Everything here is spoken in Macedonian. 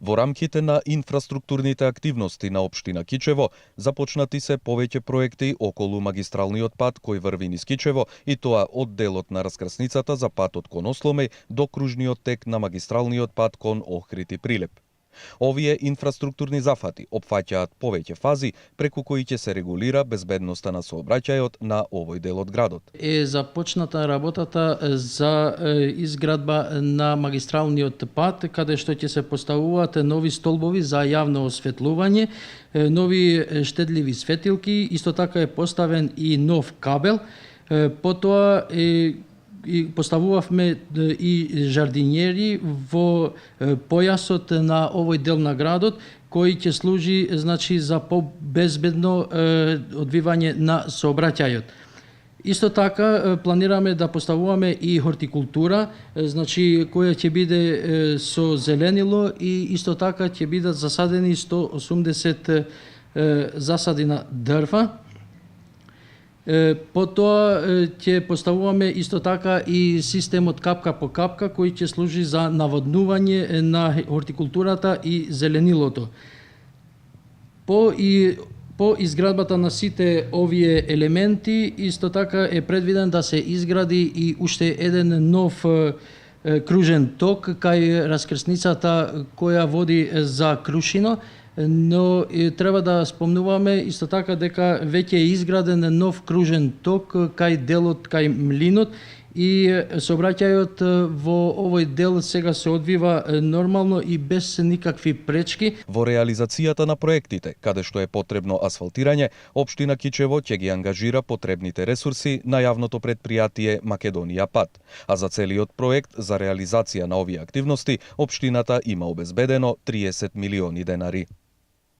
Во рамките на инфраструктурните активности на општина Кичево, започнати се повеќе проекти околу магистралниот пат кој врви низ Кичево и тоа од делот на раскрсницата за патот кон Осломеј до кружниот тек на магистралниот пат кон Охрид и Прилеп. Овие инфраструктурни зафати опфаќаат повеќе фази преку кои ќе се регулира безбедноста на сообраќајот на овој дел од градот. Е започната работата за изградба на магистралниот пат, каде што ќе се поставуваат нови столбови за јавно осветлување, нови штедливи светилки, исто така е поставен и нов кабел. Потоа и поставувавме и жардинјери во појасот на овој дел на градот, кој ќе служи за побезбедно одвивање на сообраќајот. Исто така планираме да поставуваме и хортикултура, која ќе биде со зеленило и исто така ќе бидат засадени 180 засади на дрва. Потоа ќе поставуваме исто така и системот капка по капка кој ќе служи за наводнување на хортикултурата и зеленилото. По изградбата на сите овие елементи исто така е предвиден да се изгради и уште еден нов кружен ток кај раскрсницата која води за Крушино, но треба да спомнуваме исто така дека веќе е изграден нов кружен ток кај делот кај млинот и сообраќајот во овој дел сега се одвива нормално и без никакви пречки. Во реализацијата на проектите, каде што е потребно асфалтирање, општина Кичево ќе ги ангажира потребните ресурси на јавното претпријатие Македонија Пат, а за целиот проект за реализација на овие активности општината има обезбедено 30 милиони денари.